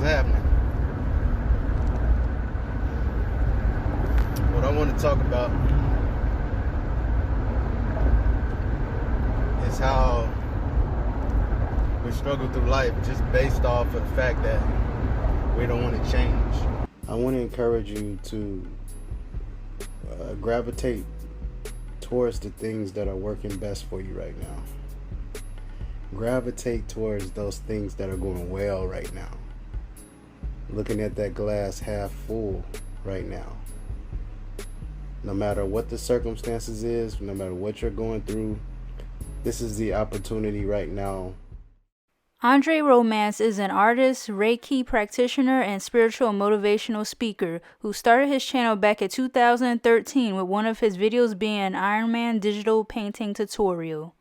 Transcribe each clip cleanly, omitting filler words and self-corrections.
What's happening? What I want to talk about is how we struggle through life just based off of the fact that we don't want to change. I want to encourage you to gravitate towards the things that are working best for you right now. Gravitate towards those things that are going well right now. Looking at that glass half full right now. No matter what the circumstances is, no matter what you're going through, this is the opportunity right now. Andre Romance is an artist, reiki practitioner, and spiritual motivational speaker who started his channel back in 2013 with one of his videos being an Iron Man digital painting tutorial.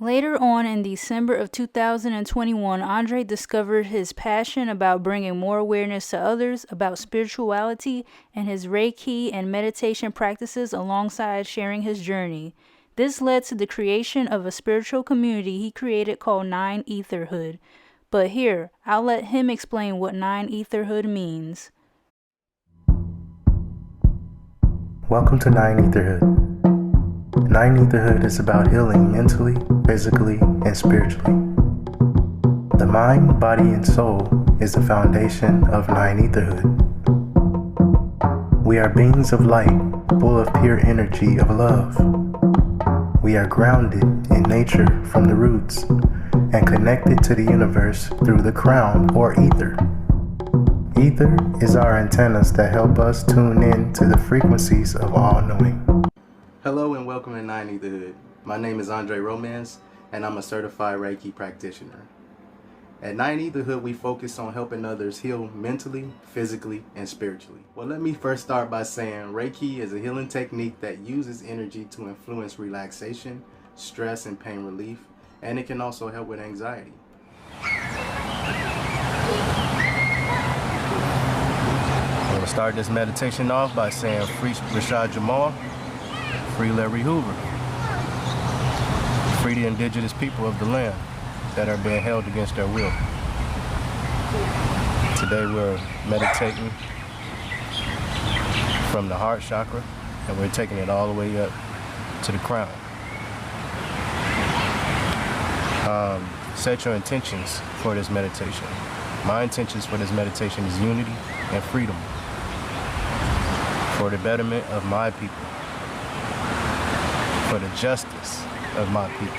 Later on in December of 2021, Andre discovered his passion about bringing more awareness to others about spirituality and his Reiki and meditation practices alongside sharing his journey. This led to the creation of a spiritual community he created called 9etherhood. But here, I'll let him explain what 9etherhood means. Welcome to 9etherhood. 9etherhood is about healing mentally, physically, and spiritually. The mind, body, and soul is the foundation of 9etherhood. We are beings of light, full of pure energy of love. We are grounded in nature from the roots and connected to the universe through the crown or ether. Ether is our antennas that help us tune in to the frequencies of all-knowing. Hello and welcome to 9etherhood. My name is Andre Romance and I'm a certified Reiki practitioner. At 9etherhood, we focus on helping others heal mentally, physically, and spiritually. Well, let me first start by saying Reiki is a healing technique that uses energy to influence relaxation, stress, and pain relief, and it can also help with anxiety. I'm going to start this meditation off by saying free Rashad Jamal, free Larry Hoover, free the indigenous people of the land that are being held against their will. Today we're meditating from the heart chakra and we're taking it all the way up to the crown. Set your intentions for this meditation. My intentions for this meditation is unity and freedom for the betterment of my people, for the justice of my people.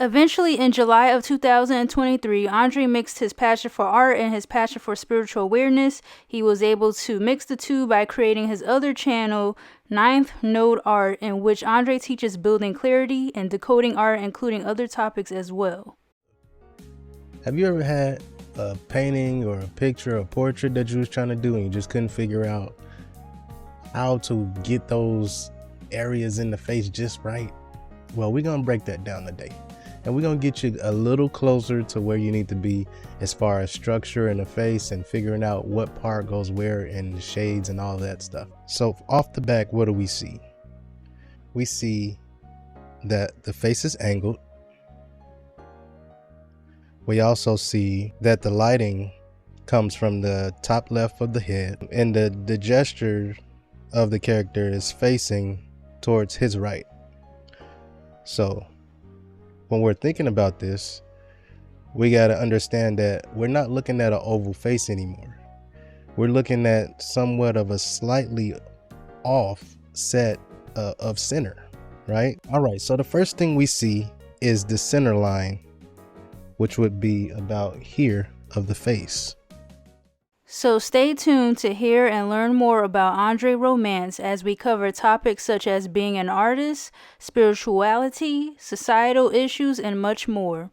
Eventually, in July of 2023, Andre mixed his passion for art and his passion for spiritual awareness. He was able to mix the two by creating his other channel, 9th Node Art, in which Andre teaches building clarity and decoding art, including other topics as well. Have you ever had a painting or a picture or portrait that you was trying to do and you just couldn't figure out how to get those areas in the face just right? Well, we're going to break that down today. And we're going to get you a little closer to where you need to be as far as structure in the face and figuring out what part goes where and the shades and all that stuff. So off the back, what do we see? We see that the face is angled. We also see that the lighting comes from the top left of the head and the gesture of the character is facing towards his right. So when we're thinking about this, we got to understand that we're not looking at an oval face anymore. We're looking at somewhat of a slightly off set of center, right? All right, so the first thing we see is the center line which would be about here of the face. So stay tuned to hear and learn more about Andre Romance as we cover topics such as being an artist, spirituality, societal issues, and much more.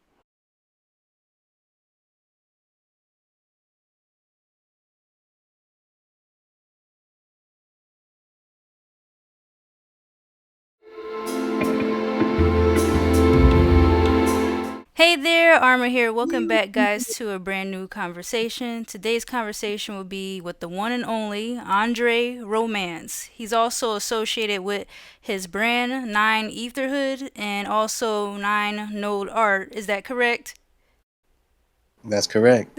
Hey there, Armor here. Welcome back, guys, to a brand new conversation. Today's conversation will be with the one and only Andre Romance. He's also associated with his brand 9etherhood and also 9node art. Is that correct? That's correct.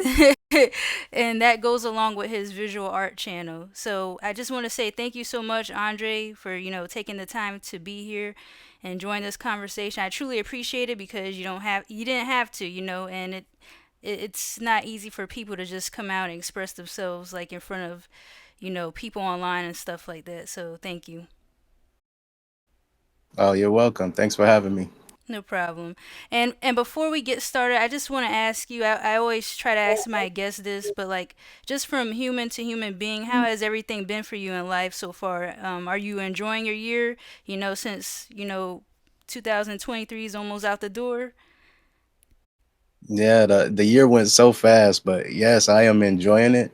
And that goes along with his visual art channel. So I just want to say thank you so much, Andre, for taking the time to be here and join this conversation. I truly appreciate it because you didn't have to, and it's not easy for people to just come out and express themselves like in front of people online and stuff like that. So thank you. Oh, you're welcome. Thanks for having me. No problem. And before we get started, I just want to ask you. I always try to ask my guests this, but like just from human to human being, how has everything been for you in life so far? Are you enjoying your year? Since 2023 is almost out the door. Yeah, the year went so fast, but yes, I am enjoying it.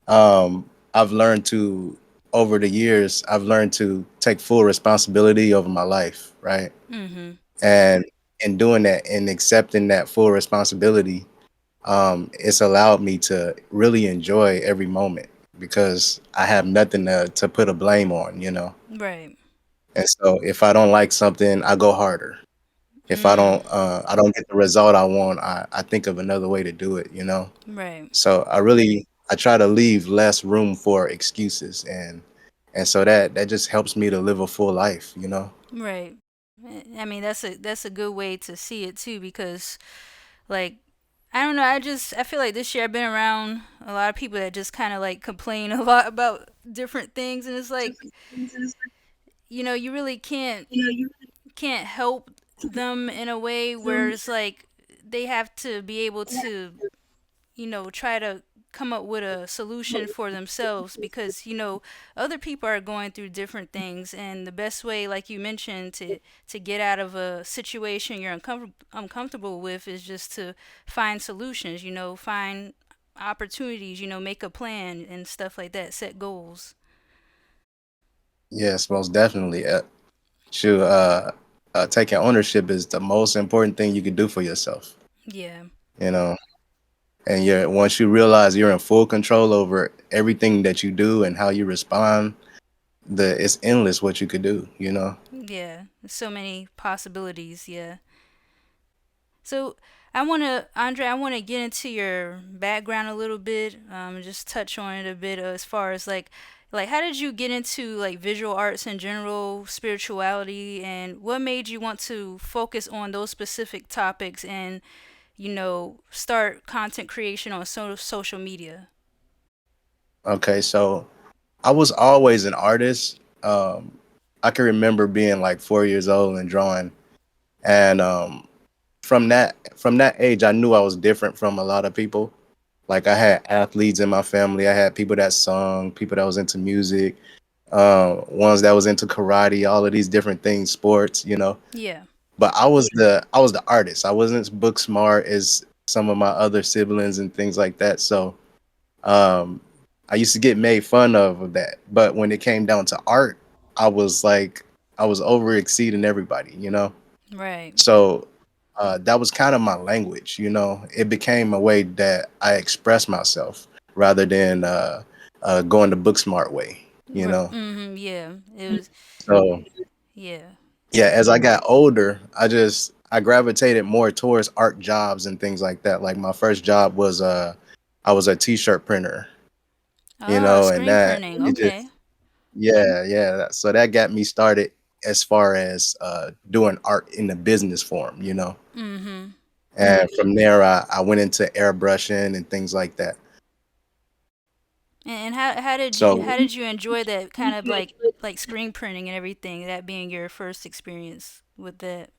I've learned to over the years, I've learned to take full responsibility over my life, right? Mhm. And in doing that and accepting that full responsibility, it's allowed me to really enjoy every moment because I have nothing to put a blame on. Right. And so if I don't like something, I go harder. If Mm. I don't get the result I want, I think of another way to do it. Right. So I try to leave less room for excuses, and so that just helps me to live a full life. Right. I mean, that's a good way to see it too because like I don't know, I feel like this year I've been around a lot of people that just kind of like complain a lot about different things, and it's like you really can't help them in a way where it's like they have to be able to try to come up with a solution for themselves because other people are going through different things, and the best way, like you mentioned, to get out of a situation you're uncomfortable with is just to find solutions, find opportunities, make a plan and stuff like that, set goals. Yes, most definitely. Shoot, taking ownership is the most important thing you can do for yourself. Yeah. You know, and you're once you realize you're in full control over everything that you do and how you respond, it's endless what you could do. Yeah, so many possibilities. Yeah. So I want to get into your background a little bit. Just touch on it a bit as far as like how did you get into like visual arts in general, spirituality, and what made you want to focus on those specific topics and start content creation on social media? Okay, so I was always an artist. I can remember being like 4 years old and drawing, and from that age, I knew I was different from a lot of people. Like I had athletes in my family. I had people that sung, people that was into music, ones that was into karate, all of these different things, sports. Yeah. But I was the artist. I wasn't book smart as some of my other siblings and things like that. So um, I used to get made fun of that. But when it came down to art, I was like I was over exceeding everybody. Right. So that was kind of my language. It became a way that I express myself rather than going the book smart way. You know. Yeah. It was. So Yeah. yeah, as I got older, I gravitated more towards art jobs and things like that. Like my first job was I was a t-shirt printer, Oh, and screen that printing. it just Okay. yeah, yeah. So that got me started as far as doing art in the business form. Mm-hmm. And from there I went into airbrushing and things like that. And how So did you enjoy that kind of like screen printing and everything? That being your first experience with that.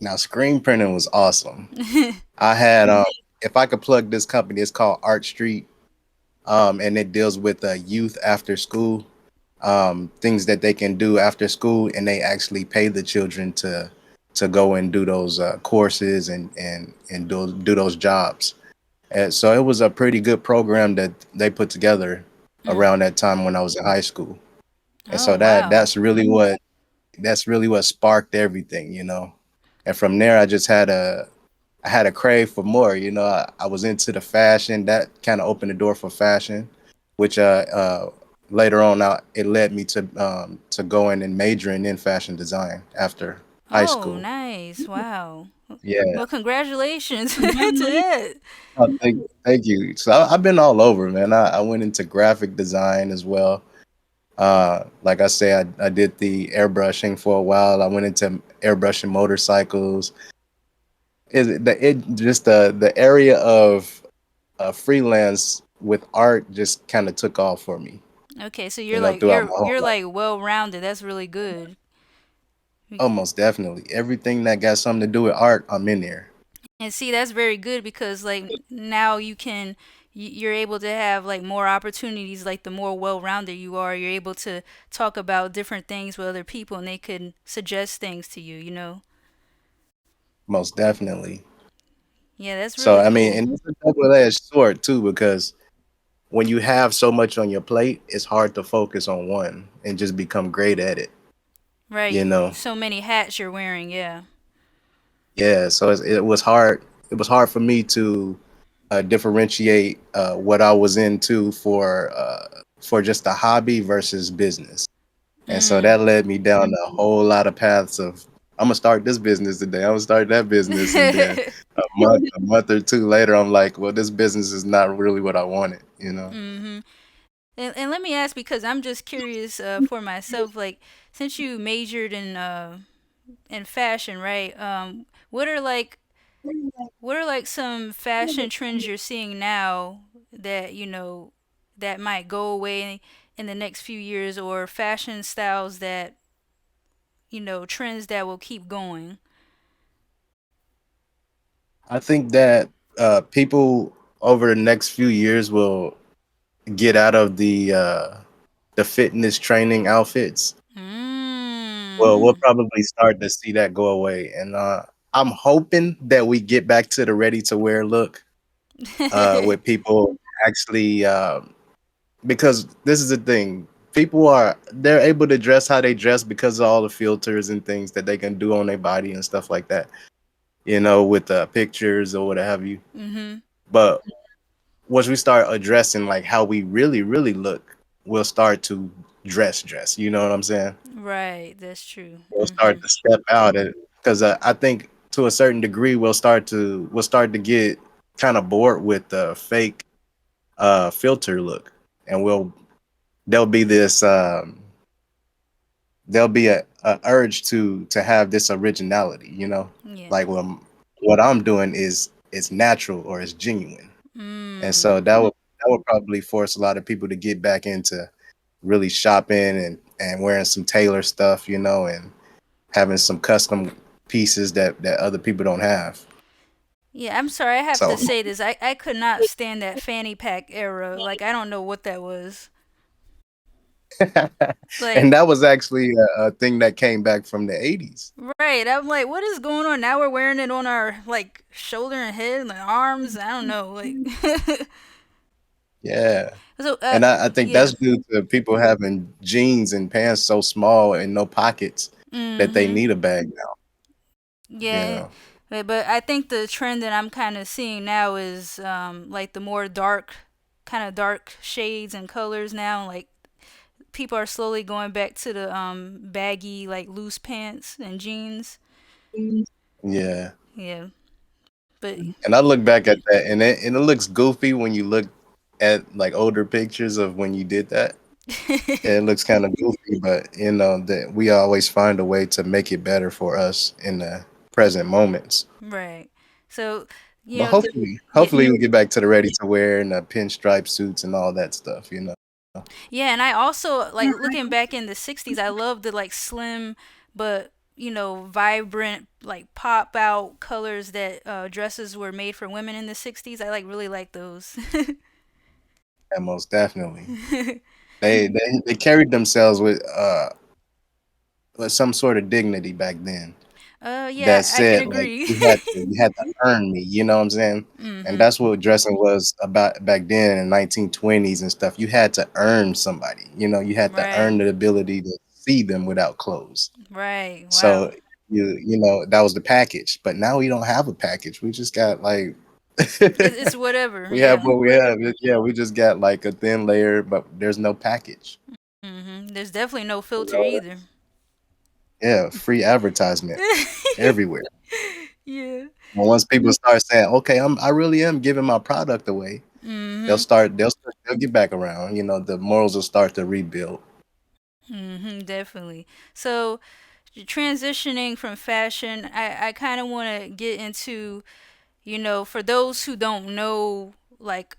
Now, screen printing was awesome. I had if I could plug this company, it's called Art Street, and it deals with youth after school, things that they can do after school, and they actually pay the children to go and do those courses and do those jobs. And so it was a pretty good program that they put together Mm. around that time when I was in high school. And Oh so wow. that's really what sparked everything, you know. And from there, I had a crave for more. You know, I was into the fashion that kind of opened the door for fashion, which later on it led me to going and majoring in fashion design after high Oh, school. nice. Wow. Yeah. Well, congratulations to that. Thank you. So I've been all over, man. I went into graphic design as well. Like I say, I did the airbrushing for a while. I went into airbrushing motorcycles. It just the area of freelance with art just kind of took off for me, Okay, so you you're know, like throughout you're my whole you're life. like well-rounded. That's really good. Almost definitely everything that got something to do with art, I'm in there. And see, that's very good because like now you're able to have like more opportunities. Like the more well-rounded you are, you're able to talk about different things with other people, and they could suggest things to you. You know. Most definitely. Yeah, that's So really I mean, cool. and it's a double-edged sword too, because when you have so much on your plate, it's hard to focus on one and just become great at it. You Right. know, So many hats you're wearing. Yeah. yeah. So it was hard. It was hard for me to differentiate what I was into for just a hobby versus business. And so Mm. that led me down a whole lot of paths of I'm gonna start this business today. I'm gonna start that business, and then a month or two later, I'm like, well, this business is not really what I wanted. You know, Mm-hmm. And let me ask because I'm just curious for myself. Like, since you majored in fashion, right? What are like what are like some fashion trends you're seeing now that that might go away in the next few years, or fashion styles that trends that will keep going? I think that people over the next few years will get out of the fitness training outfits. Well, we'll Mm. probably start to see that go away, and I'm hoping that we get back to the ready to wear look with people actually because this is the thing, people they're able to dress how they dress because of all the filters and things that they can do on their body and stuff like that, you know, with pictures or what have you. Mhm. But once we start addressing like how we really look, we'll start to dress, you know what I'm saying? Right, that's true. We'll start Mhm. to step out because I think to a certain degree we'll start to get kind of bored with the fake filter look, and there'll be this there'll be a urge to have this originality, you know, Yeah. like what I'm doing is natural or is genuine, and Mm. so that would probably force a lot of people to get back into really shopping and wearing some tailor stuff, you know, and having some custom pieces that other people don't have. Yeah, I'm sorry, I have to So, say this. I could not stand that fanny pack era. Like, I don't know what that was. Like, and that was actually a thing that came back from the 80s. right. I'm like, what is going on? Now we're wearing it on our, like, shoulder and head and arms. I don't know. Like, Yeah. so, And I think yeah. that's due to people having jeans and pants so small and no pockets that they Mm-hmm. need a bag now, you Yeah. know. But I think the trend that I'm kind of seeing now is, like, the more dark, kind of dark shades and colors now. Like, people are slowly going back to the baggy like loose pants and jeans. Yeah. Yeah, but And I look back at that and it looks goofy when you look at like older pictures of when you did that. It looks kind of goofy, but you know that we always find a way to make it better for us in the present moments. right. So But the yeah, hopefully we get back to the ready to wear and the pinstripe suits and all that stuff, you know. yeah, and I also like looking back in the '60s. I love the like slim but vibrant, like pop out colors that dresses were made for women in the 60s. I like really like those. And most definitely, they carried themselves with some sort of dignity back then. That Yeah, I can said, like agree. you had to earn me. You know what I'm saying? And Mhm. that's what dressing was about back then in 1920s and stuff. You had to earn somebody. You had to Right. earn the ability to see them without clothes. Right. So Wow. that was the package. But now we don't have a package. We just got like It's whatever. we have Yeah. what we have. Yeah, we just got like a thin layer, but there's no package. There's definitely no You filter know? either. Yeah, free advertisement everywhere. Yeah. And once people start saying, "Okay, I really am giving my product away," Mhm. they'll get back around. The morals will start to rebuild. Definitely. So, transitioning from fashion, I kind of want to get into, for those who don't know, like,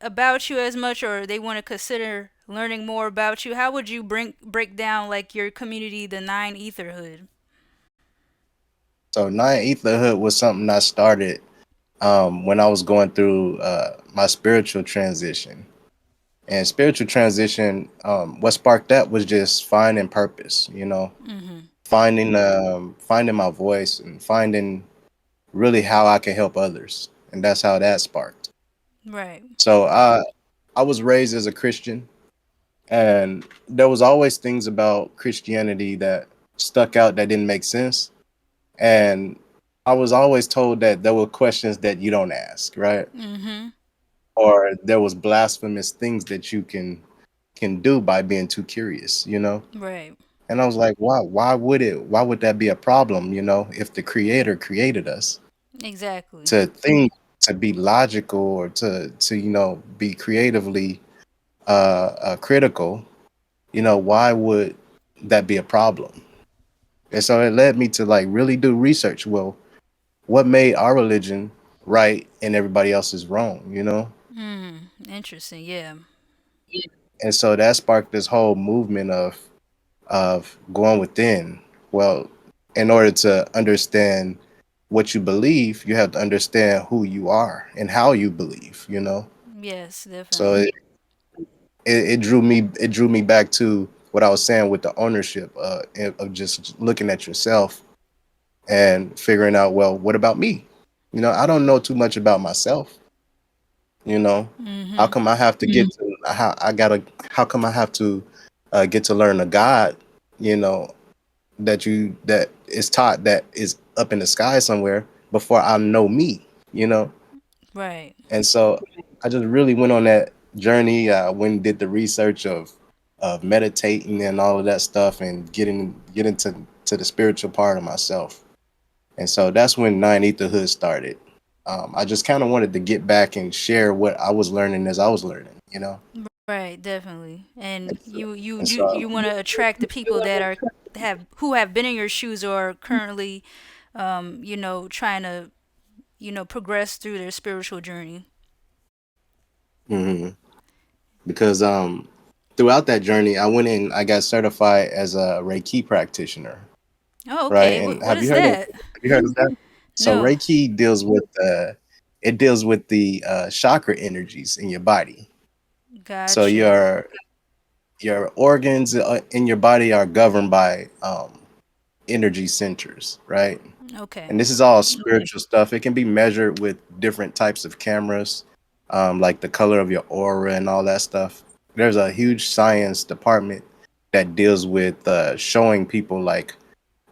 about you as much, or they want to consider learning more about you, how would you break down, like, your community, the 9etherhood? So 9etherhood was something I started when I was going through my spiritual transition. And spiritual transition, what sparked that was just finding purpose. Mhm. Finding my voice and finding really how I can help others, and that's how that sparked. Right. So I was raised as a Christian, and there was always things about Christianity that stuck out that didn't make sense. And I was always told that there were questions that you don't ask, right? Mhm. Or there was blasphemous things that you can do by being too curious. Right. And I was like, why would that be a problem, if the creator created us Exactly. to think, to be logical, or to be creatively critical, why would that be a problem? And so it led me to like really do research. Well, what made our religion right and everybody else is wrong? Interesting. Yeah. And so that sparked this whole movement of going within. Well, in order to understand what you believe, you have to understand who you are and how you believe. Yes, So definitely. it drew me back to what I was saying with the ownership of just looking at yourself and figuring out, well, what about me? I don't know too much about myself. You know, how Mhm. come I have to how come I have to get to learn a God, you know, that is taught that is up in the sky somewhere before I know me? Right. And so I just really went on that journey. Went and did the research of meditating and all of that stuff, and getting to the spiritual part of myself. And so that's when 9etherhood started. I just kind of wanted to get back and share what I was learning as I was learning. Right, definitely. And And so, you and do so you want to attract the people that are have who have been in your shoes or are currently trying to, progress through their spiritual journey. mhm. Because throughout that journey, I went in, I got certified as a Reiki practitioner, Oh, right? okay. And What is that? have you heard of that? So No. Reiki deals with the chakra energies in your body. So Gotcha. your organs in your body are governed by energy centers, right? Okay. And this is all spiritual stuff. It can be measured with different types of cameras, like the color of your aura and all that stuff. There's a huge science department that deals with showing people like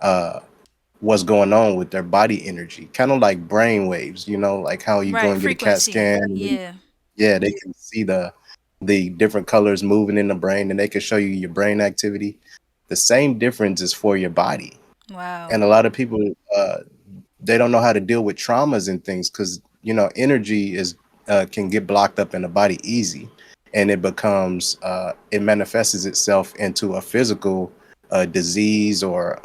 uh, what's going on with their body energy, kind of like brain waves. Like how you go Right, and get a CAT frequency. scan. Yeah. Yeah, they can see the different colors moving in the brain, and they can show you your brain activity. The same difference is for your body. Wow. And a lot of people they don't know how to deal with traumas and things, because energy is can get blocked up in the body easy, and it manifests itself into a physical disease, or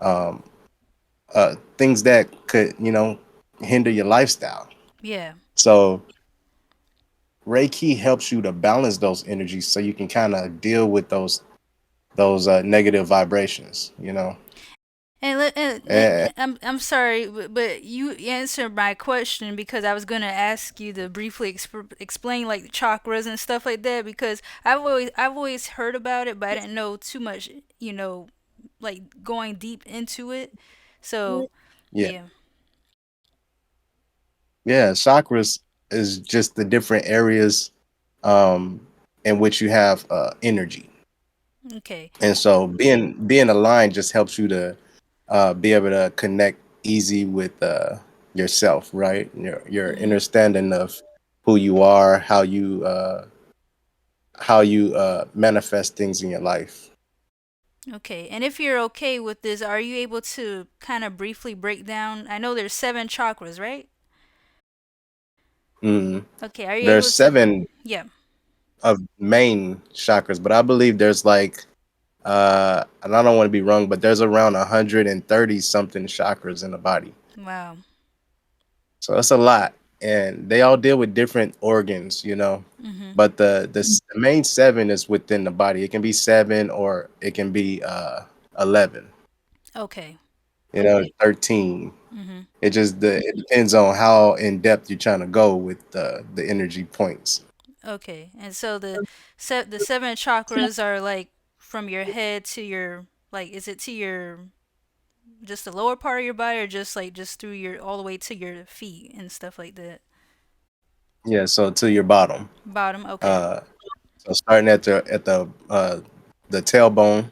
um, things that could hinder your lifestyle. Yeah. So Reiki helps you to balance those energies so you can kind of deal with those negative vibrations. And And I'm sorry, but you answered my question because I was gonna ask you to briefly explain like chakras and stuff like that because I've always heard about it, but I didn't know too much, you know, like going deep into it. So yeah, yeah, yeah, chakras is just the different areas um in which you have energy. okay. And so being aligned just helps you to be able to connect easy with yourself, right? Your Mhm. understanding of who you are, how you manifest things in your life. Okay. And if you're okay with this, are you able to kind of briefly break down? I know there's seven chakras, right? Mhm. Okay. Are you There's able to? seven Yeah. of main chakras, but I believe there's like and I don't want to be wrong, but there's around 130 something chakras in the body. Wow. So that's a lot, and they all deal with different organs, you know. Mhm. But the main seven is within the body. It can be seven or it can be 11. Okay. 13. Mhm. It depends on how in depth you're trying to go with the energy points. Okay, and so the seven chakras are like from your head to your like is it to your just the lower part of your body or just like just through your all the way to your feet and stuff like that. Yeah, so to your bottom. Bottom, okay. Uh, so starting at the tailbone,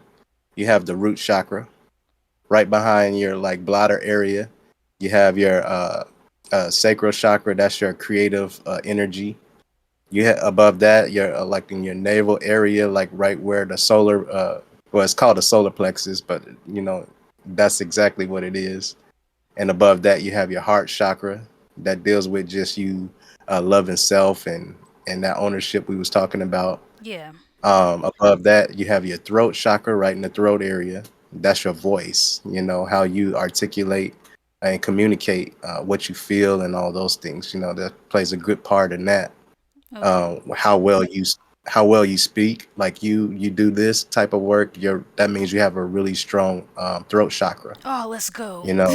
you have the root chakra. Right behind your like bladder area, you have your sacral chakra. That's your creative energy. Above that, you're like in your navel area, like right where the solar, well, it's called the solar plexus, but that's exactly what it is. And above that, you have your heart chakra that deals with just you loving self and that ownership we was talking about. Yeah. Above that, you have your throat chakra right in the throat area. That's your voice, how you articulate and communicate what you feel and all those things. That plays a good part in that. Okay. How well you speak, like you do this type of work. That means you have a really strong throat chakra. Oh, let's go. You know,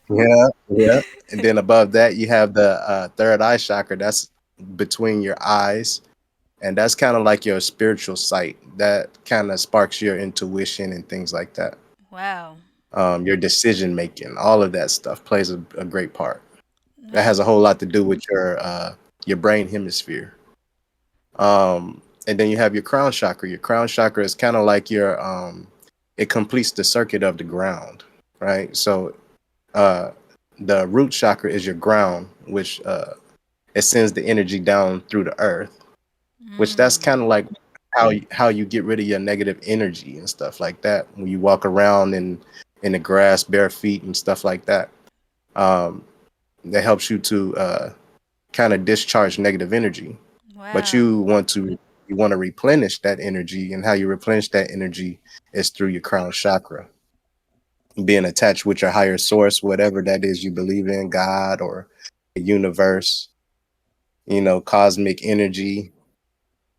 yeah, yeah. And then above that, you have the third eye chakra. That's between your eyes, and that's kind of like your spiritual sight. That kind of sparks your intuition and things like that. Wow. Your decision making, all of that stuff plays a great part. That has Wow. a whole lot to do with your brain hemisphere. And then you have your crown chakra. Your crown chakra is kind of like it completes the circuit of the ground, right? So uh, the root chakra is your ground, which it sends the energy down through the earth, which that's Mm. kind of like how you get rid of your negative energy and stuff like that when you walk around in the grass bare feet and stuff like that. Um, that helps you to kind of discharge negative energy, but Wow. you want to replenish that energy, and how you replenish that energy is through your crown chakra, being attached with your higher source, whatever that is you believe in, God or the universe, cosmic energy,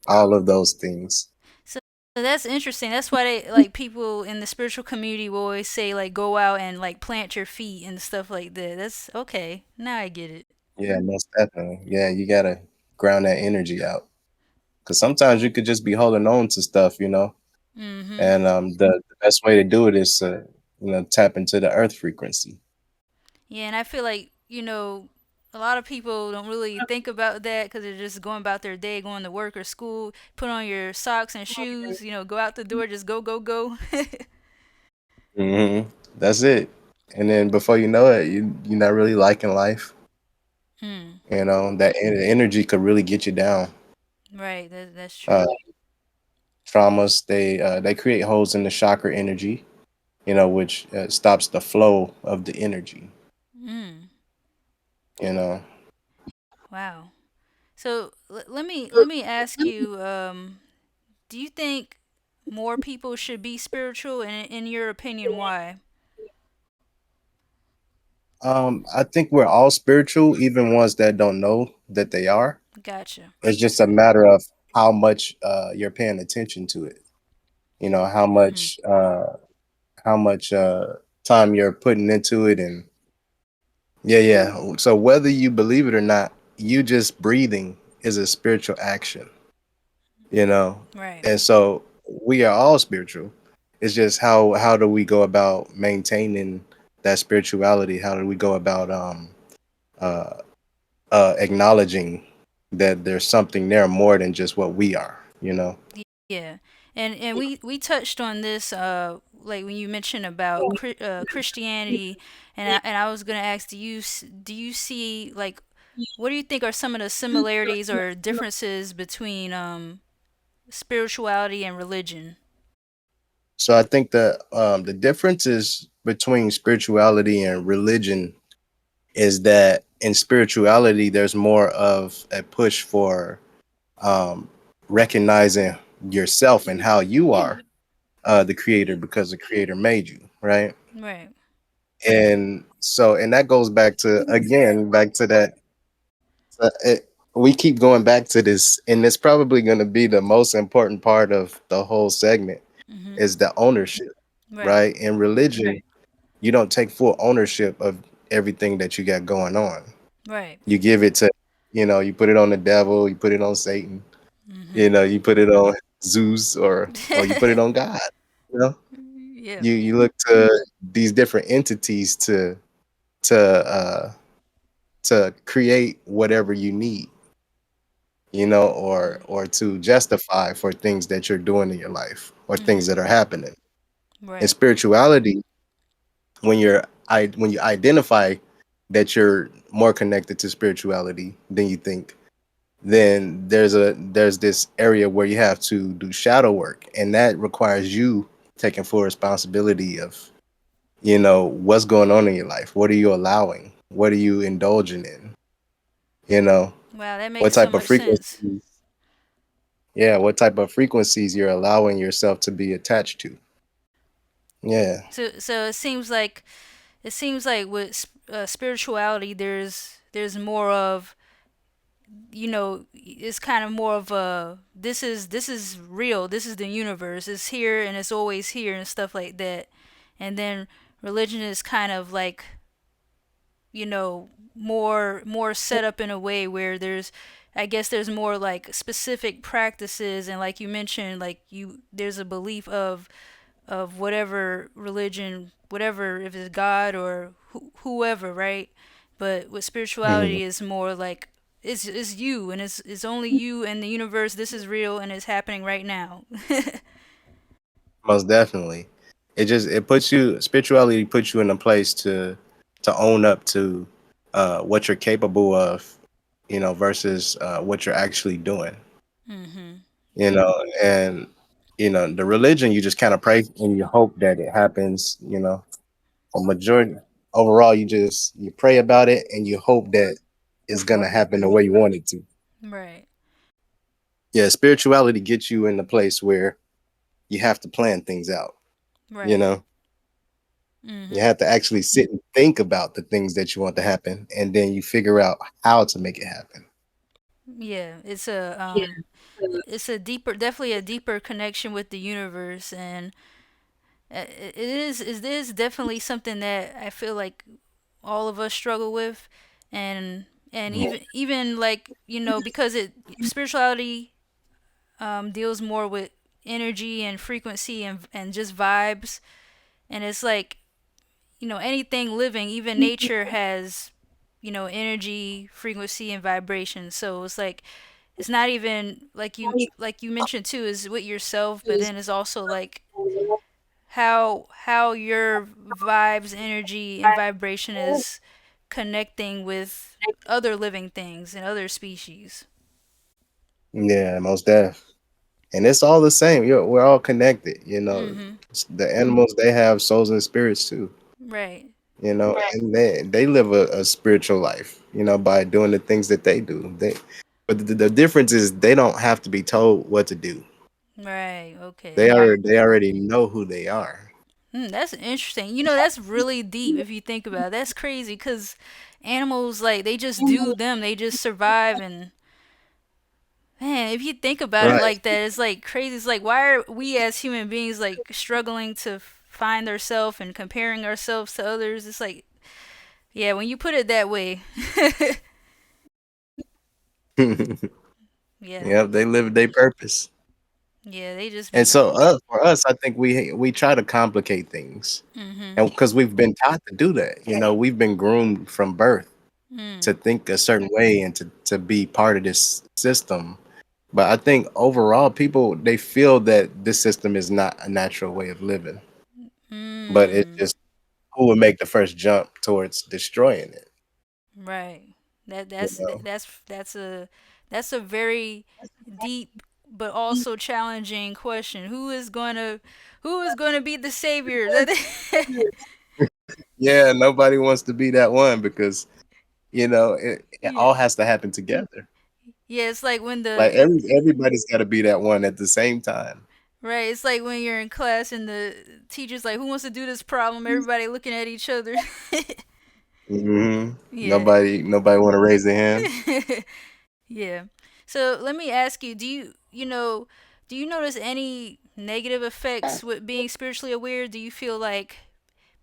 all of those things. So that's interesting. That's why they like people in the spiritual community will always say like go out and like plant your feet and stuff like that. That's okay. Now I get it. Yeah, most definitely. Yeah, you gotta ground that energy out, because sometimes you could just be holding on to stuff, Mhm. and the best way to do it is to tap into the earth frequency. Yeah, and I feel like, a lot of people don't really think about that because they're just going about their day, going to work or school, put on your socks and shoes, go out the door, just go, go, go. That's it. And then before you know it, you're not really liking life. Hmm. That energy could really get you down. Right, that's Uh, true. Traumas, they create holes in the chakra energy, which stops the flow of the energy. Hmm. You know, Wow. So let me ask you, do you think more people should be spiritual, and in your opinion, why? I think we're all spiritual, even ones that don't know that they are. Gotcha. It's just a matter of how much you're paying attention to it. You know, how Hmm. much time you're putting into it. And yeah, yeah. So whether you believe it or not, you just breathing is a spiritual action, you know. Right. And so we are all spiritual. It's just how do we go about maintaining that spirituality? How do we go about uh acknowledging that there's something there more than just what we are, you know? Yeah, and we touched on this like when you mentioned about Christianity, and I was gonna ask, do you see like what do you think are some of the similarities or differences between spirituality and religion? So I think that the differences between spirituality and religion is that in spirituality there's more of a push for um, recognizing yourself and how you are the creator because the creator made you, right? Right. And so, and that goes back to again back to that. We keep going back to this, and it's probably going to be the most important part of the whole segment Mhm. is the ownership, Right. right? In religion, you don't take full ownership of everything that you got going on. Right. You give it to, you put it on the devil, you put it on Satan, Mhm. you put it on Zeus, or you put it on God. You know, Yeah. you look to these different entities to uh to create whatever you need, or to justify for things that you're doing in your life or things Mhm. that are happening. In Right. spirituality, when you identify that you're more connected to spirituality than you think, then there's this area where you have to do shadow work, and that requires you taking full responsibility of what's going on in your life. What are you allowing? What are you indulging in? You know, Wow, that what makes so type of much sense. frequencies? Yeah, what type of frequencies you're allowing yourself to be attached to? Yeah. So it seems like with spirituality, there's more of, it's kind of more of a, this is real, this is the universe, it's here and it's always here and stuff like that. And then religion is kind of like, more set up in a way where I guess there's more like specific practices, and like you mentioned, like there's a belief of whatever religion, whatever, if it's God or whoever, right? But with Mhm. spirituality is more like it's you, and it's only you and the universe. This is real and it's happening right now. Most definitely. It puts you spirituality puts you in a place to own up to what you're capable of, versus what you're actually doing. Mhm. And the religion you just kind of pray and you hope that it happens, a majority overall you pray about it and you hope that it's gonna happen the way you want it to. Right. Yeah, spirituality gets you in the place where you have to plan things out, you Right. know. You Mhm. have to actually sit and think about the things that you want to happen, and then you figure out how to make it happen. Yeah, it's a deeper, definitely a deeper connection with the universe, and it is definitely something that I feel like all of us struggle with, and Mhm. even like, because it spirituality deals more with energy and frequency and just vibes, and it's like, anything living, even nature has, energy, frequency, and vibration. So it's like, it's not even like you mentioned too, is with yourself, but then it's also like how your vibes, energy, and vibration is connecting with other living things and other species. Yeah, most def. And it's all the same. We're all connected. Mhm. The animals they have souls and spirits too. Right. And they live a spiritual life. By doing the things that they do. But the difference is they don't have to be told what to do. Right. Okay. They already know who they are. That's interesting. That's really deep if you think about it. That's crazy because animals, like, they just do them. They just survive. And man, if you think about it Right. like that, it's like crazy. It's like, why are we as human beings like struggling to find ourselves and comparing ourselves to others. It's like, yeah, when you put it that way, yeah, Yep, they live their purpose. yeah, they just And be. so for us, I think we try to complicate things. Mhm. And because we've been taught to do that, we've been groomed from birth Mm. to think a certain way and to be part of this system. But I think overall, people they feel that this system is not a natural way of living, but it's Mm. just who would make the first jump towards destroying it. Right. That You that's know? that's a very deep but also challenging question. Who is going to be the savior? Yeah, nobody wants to be that one because it Yeah. all has to happen together. Yeah, it's like Like everybody's got to be that one at the same time. right, it's like when you're in class and the teacher's like, "Who wants to do this problem?" Everybody looking at each other. Yeah. Nobody want to raise their hand. Yeah. So let me ask you, do you notice any negative effects with being spiritually aware? Do you feel like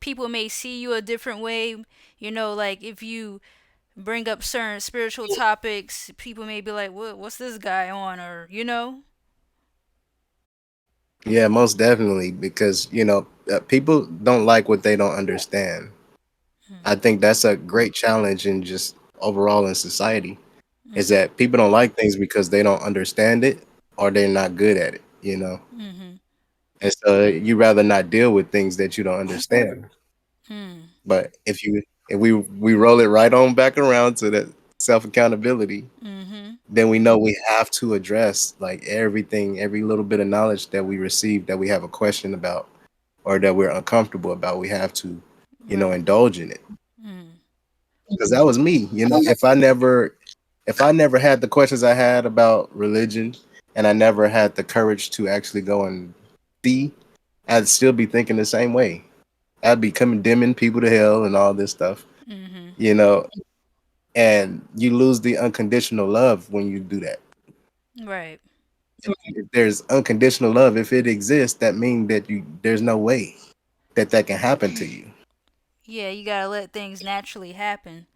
people may see you a different way? Like if you bring up certain spiritual topics, people may be like, what's this guy on? Or. Yeah, most definitely because people don't like what they don't understand. I think that's a great challenge in just overall in society is Mm-hmm. that people don't like things because they don't understand it or they're not good at it. Mm-hmm. And so you rather not deal with things that you don't understand. Mm. But if we roll it right on back around to that self accountability, Mm-hmm. then we know we have to address like everything, every little bit of knowledge that we receive that we have a question about or that we're uncomfortable about. We have to, Right. indulge in it. Mm. Because that was me. If I never had the questions I had about religion and I never had the courage to actually go and see, I'd still be thinking the same way. I'd be condemning people to hell and all this stuff, Mm-hmm. you know, and you lose the unconditional love when you do that. Right. If there's unconditional love, if it exists, that means that there's no way that can happen to you. Yeah, you gotta let things naturally happen.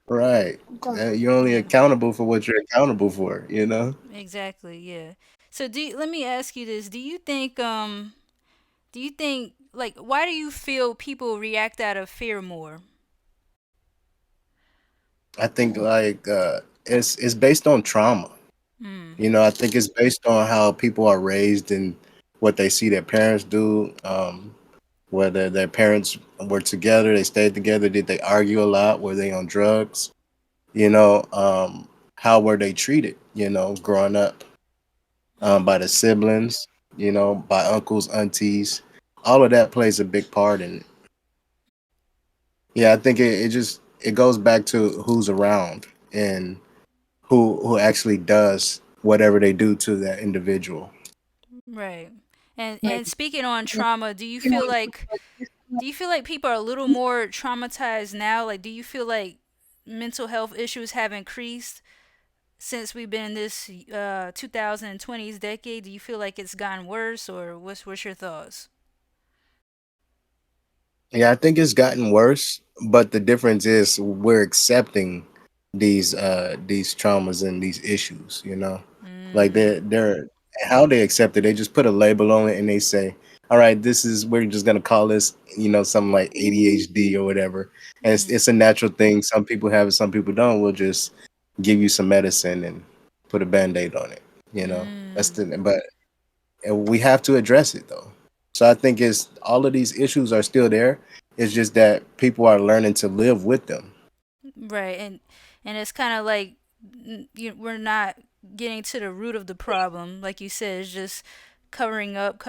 Right. You're only Yeah. accountable for what you're accountable for. Exactly. Yeah. So let me ask you this: Do you think like why do you feel people react out of fear more? I think like it's based on trauma. Mm. I think it's based on how people are raised and what they see their parents do. Whether their parents were together, they stayed together, did they argue a lot? Were they on drugs? How were they treated? Growing up by Mm. the siblings, by uncles, aunties. All of that plays a big part in it. Yeah, I think it goes back to who's around and who actually does whatever they do to that individual. Right. And speaking on trauma, do you feel like people are a little more traumatized now? Like, do you feel like mental health issues have increased since we've been in this 2020s decade? Do you feel like it's gotten worse, or what's your thoughts? Yeah, I think it's gotten worse, but the difference is we're accepting these traumas and these issues. Like Mm. they're how they accept it, they just put a label on it and they say, all right, this is we're just gonna call this, something like ADHD or whatever. And it's, Mm. it's a natural thing. Some people have it, some people don't. We'll just give you some medicine and put a band-aid on it. That's Mm. but and we have to address it though. So I think it's all of these issues are still there. It's just that people are learning to live with them. Right, and it's kind of like we're not getting to the root of the problem, like you said. It's just covering up.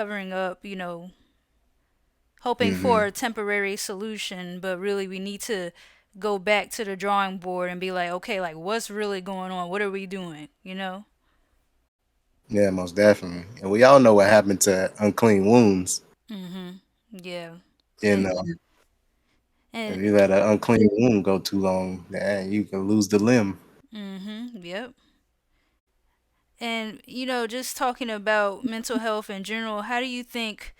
Hoping for Hmm. a temporary solution, but really we need to go back to the drawing board and be like, okay, like what's really going on? What are we doing? Yeah, most definitely. And we all know what happened to unclean wounds. Mhm. Yeah. You And know, if and you let an unclean wound go too long, you can lose the limb. yep. And just talking about mental health in general, how do you think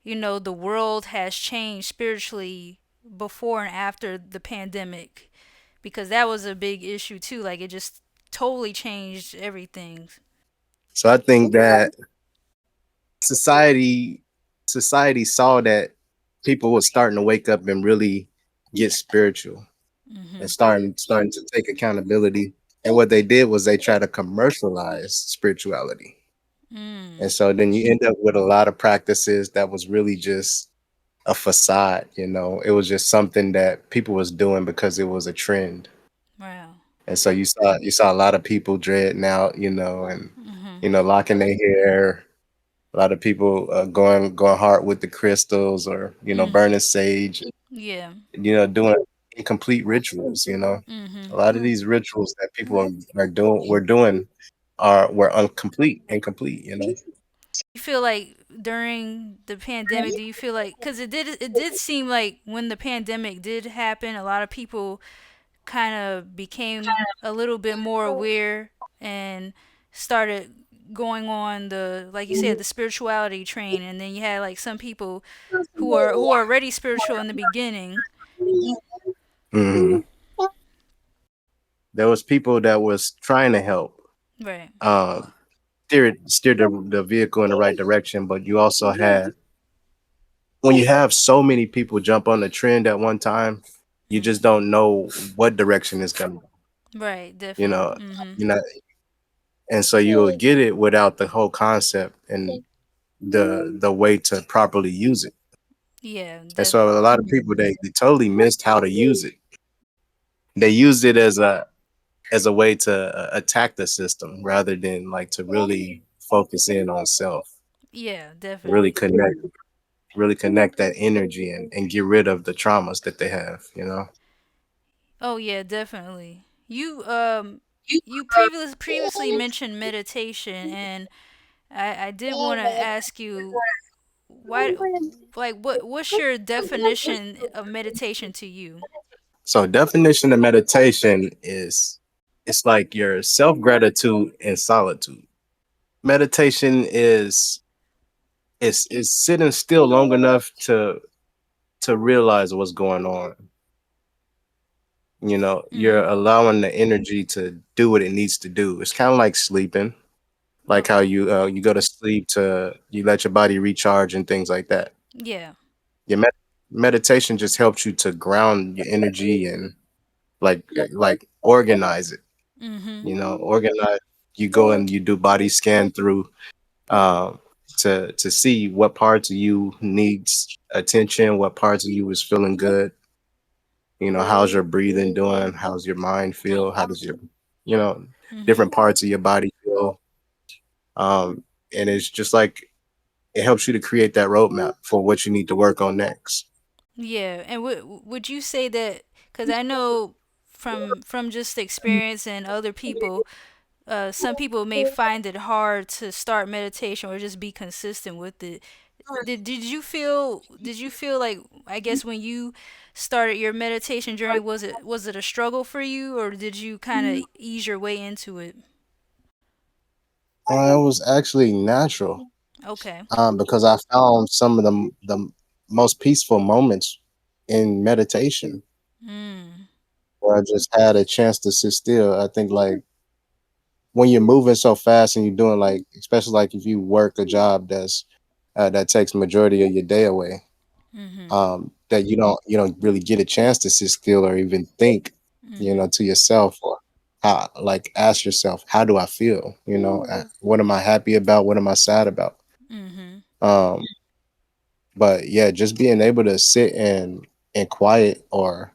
the world has changed spiritually before and after the pandemic, because that was a big issue too. Like it just totally changed everything. So I think that society society saw that people were starting to wake up and really get spiritual and Mhm. starting to take accountability. And what they did was they tried to commercialize spirituality. And Mm. so then you end up with a lot of practices that was really just a facade, you know. It was just something that people was doing because it was a trend. Wow. And so you saw a lot of people dreading out, you know, and Mhm. you know, locking their hair. A lot of people going hard with the crystals, or you know, Mm. burning sage, Yeah. you know, doing incomplete rituals. You know, a Mhm. lot of these rituals that people are doing, we're doing, are were incomplete. You know. You feel like during the pandemic, do you feel like, cuz it did seem like when the pandemic did happen, a lot of people kind of became a little bit more aware and started going on the, like you said, the spirituality train, and then you had like some people who are already spiritual in the beginning. Hmm. There was people that was trying to help, Right. um, steer the vehicle in the right direction, but you also had, when you have so many people jump on the trend at one time, you just Mhm. don't know what direction it's coming. Right, You definitely. know, Mhm. you know, and so you will get it without the whole concept and the way to properly use it. Yeah, And so a lot of people, they totally missed how to use it. They used it as a way to attack the system rather than like to really focus in on self, yeah, really definitely. connect that energy and get rid of the traumas that they have, you know. Oh yeah, definitely. You previously mentioned meditation, and I did want to ask you, why, like, what's your definition of meditation to you? So definition of meditation is, it's like your self gratitude and solitude. Meditation is sitting still long enough to realize what's going on. You know, you're Mhm. allowing the energy to do what it needs to do. It's kind of like sleeping, like how you go to sleep to you let your body recharge and things like that. Yeah. Your meditation just helps you to ground your energy and like organize it. Mhm. You know, organize. You go and you do body scan through, um, to see what parts of you needs attention, what parts of you is feeling good. You know, how's your breathing doing? How's your mind feel? How does your, you know, Mhm. different parts of your body feel? Um, and it's just like it helps you to create that roadmap for what you need to work on next. Yeah, and would you say that, cuz I know from just experience and other people, some people may find it hard to start meditation or just be consistent with it. Did you feel like, I guess, when you started your meditation journey, was it a struggle for you, or did you kind of ease your way into it? It was actually natural, Okay. because I found some of the most peaceful moments in meditation, Mm. where I just had a chance to sit still. I think like when you're moving so fast and you're doing like, especially like if you work a job that takes majority of your day away, Mhm. that you don't really get a chance to sit still or even think, you Mhm. know, to yourself, or how, like, ask yourself, how do I feel? You know, what am I happy about? What am I sad about? Mhm. Um, but yeah, just being able to sit and quiet, or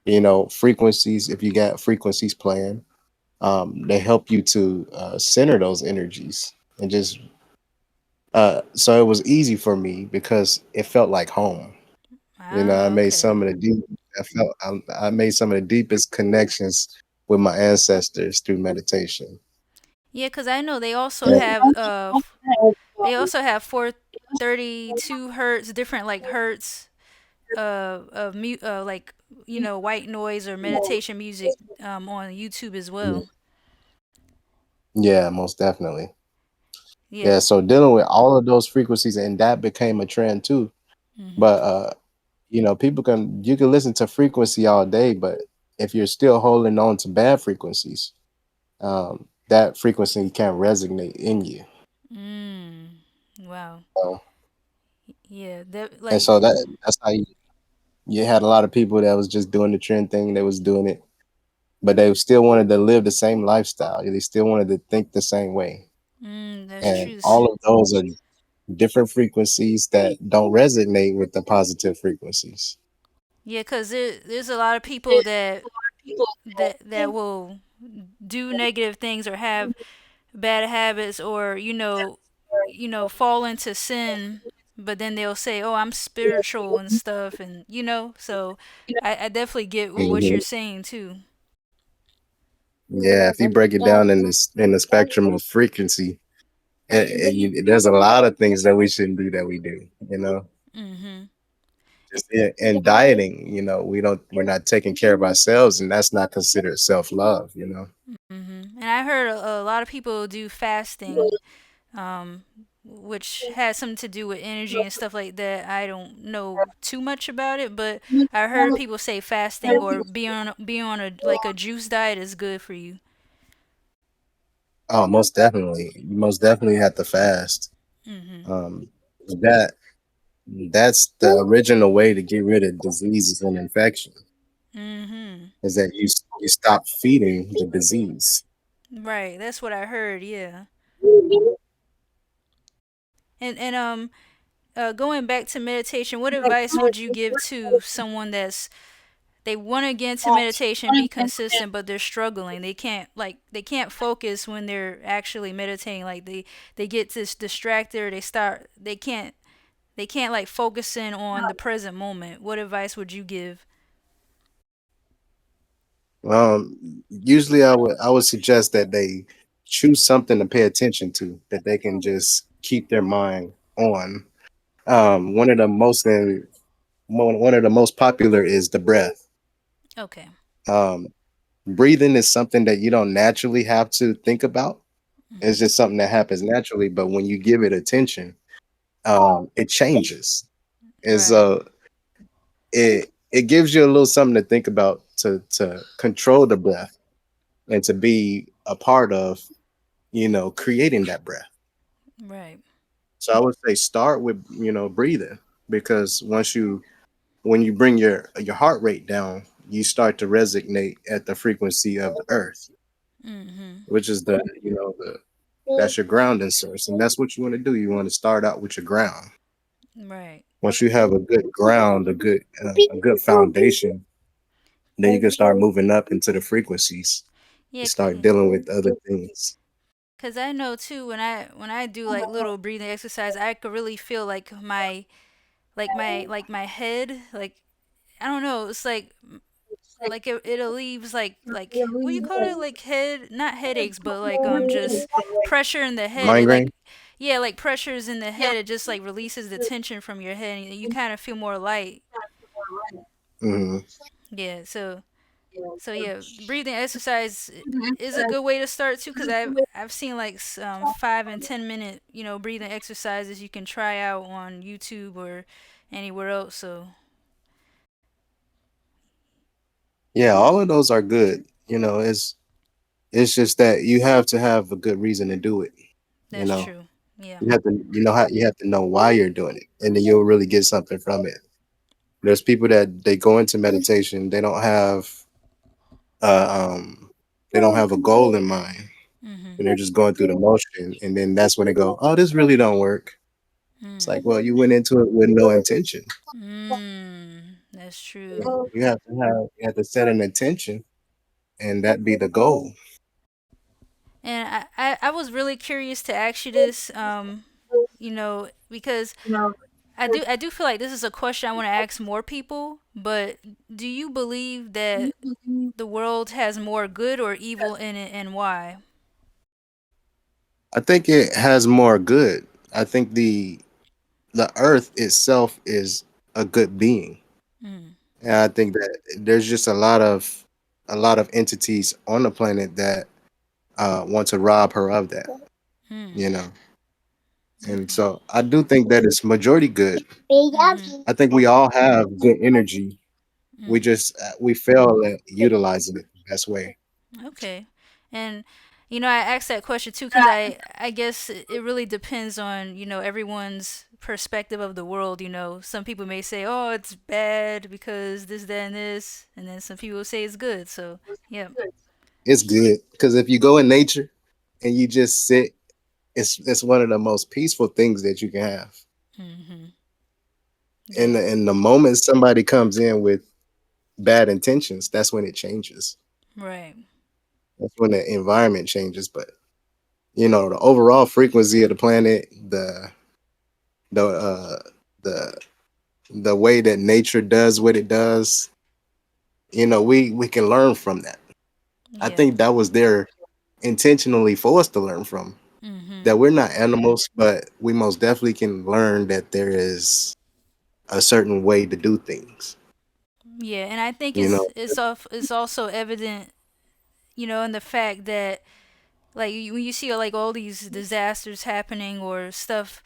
you know, frequencies, if you got frequencies playing, they help you to center those energies and just so it was easy for me because it felt like home. You know, I Ah, made okay. some of the deep. I made some of the deepest connections with my ancestors through meditation. Yeah, cuz I know And they also have 432 hertz, different like hertz like, white noise or meditation music on YouTube as well. yeah, most definitely. Yeah. Yeah, so dealing with all of those frequencies, and that became a trend too. Mm-hmm. But people you can listen to frequency all day, but if you're still holding on to bad frequencies, that frequency can't resonate in you. Mm. Wow. So, Yeah. That and like. so that's how you had a lot of people that was just doing the trend thing. They was doing it, but they still wanted to live the same lifestyle. They still wanted to think the same way. That's And true. all of those are different frequencies that don't resonate with the positive frequencies. Yeah, cause there's a lot of people that will do negative things or have bad habits or fall into sin, but then they'll say, "Oh, I'm spiritual and stuff," and so I definitely get what Mhm. you're saying too. Yeah, if you break it down in the spectrum of frequency, there's a lot of things that we shouldn't do that we do. Mhm. Just in dieting, we're not taking care of ourselves, and that's not considered self love. Mhm. And I heard a lot of people do fasting, um, which has something to do with energy and stuff like that. I don't know too much about it, but I heard people say fasting or be on a like a juice diet is good for you. Oh, most definitely. You most definitely have to fast. Mhm. Um, that that's the original way to get rid of diseases and infection Mhm. is that you stop feeding the disease. Right. That's what I heard. Yeah. And going back to meditation, what advice would you give to someone they want to get into meditation, be consistent, but they're struggling. They can't focus when they're actually meditating. Like they get this distracted or they can't like focus in on the present moment. What advice would you give? Usually I would suggest that they choose something to pay attention to that they can just keep their mind on. One of the most popular is the breath. Okay. Um, Breathing is something that you don't naturally have to think about. It's Mhm. just something that happens naturally. But when you give it attention, it changes. And Right. so it gives you a little something to think about to control the breath and to be a part of, creating that breath. Right. So I would say start with, breathing, because when you bring your heart rate down, you start to resonate at the frequency of the earth, Mhm. which is that's your grounding source. And that's what you want to do. You want to start out with your ground. Right. Once you have a good ground, a good foundation, then you can start moving up into the frequencies Yeah. and start dealing with other things. Cause I know too when I do like little breathing exercise, I could really feel like my head I don't know. It's like it relieves like what do you call it, like head, not headaches, but like just pressure in the head. It Migraine. like yeah, like pressures in the head. It just like releases the tension from your head and you kind of feel more light. Hmm. Yeah, so yeah, breathing exercise is a good way to start too, because I've seen like 5 and 10 minute breathing exercises you can try out on YouTube or anywhere else. So Yeah, all of those are good. It's just that you have to have a good reason to do it. You that's know, true. Yeah. you have to know why you're doing it, and then you'll really get something from it. There's people that they go into meditation, uh, um, they don't have a goal in mind, Mhm. and they're just going through the motion, and then that's when they go, "Oh, this really don't work." It's Mm. like, well, you went into it with no intention. That's true. You have to set an intention, and that be the goal. And I was really curious to ask you this, because I do feel like this is a question I want to ask more people, but do you believe that the world has more good or evil in it, and why? I think it has more good. I think the earth itself is a good being. Mm. And I think that there's just a lot of entities on the planet that want to rob her of that, Mm. you know. And so I do think that it's majority good. Mm-hmm. I think we all have good energy. We Mm. just we fail at utilizing it the best way. Okay. And I asked that question too because I guess it really depends on everyone's perspective of the world. Some people may say, "Oh, it's bad because this, that, and this," and then some people say it's good. So, yeah. It's good because if you go in nature and you just sit, it's one of the most peaceful things that you can have. Mhm. In Yeah. the moment somebody comes in with bad intentions, that's when it changes. Right. That's when the environment changes. But the overall frequency of the planet, the the the way that nature does what it does, we can learn from that. I Yeah. think that was there intentionally for us to learn from. Mhm. That we're not animals, but we most definitely can learn that there is a certain way to do things. Yeah, and I think You know, it's also evident, in the fact that like when you see like all these disasters happening or stuff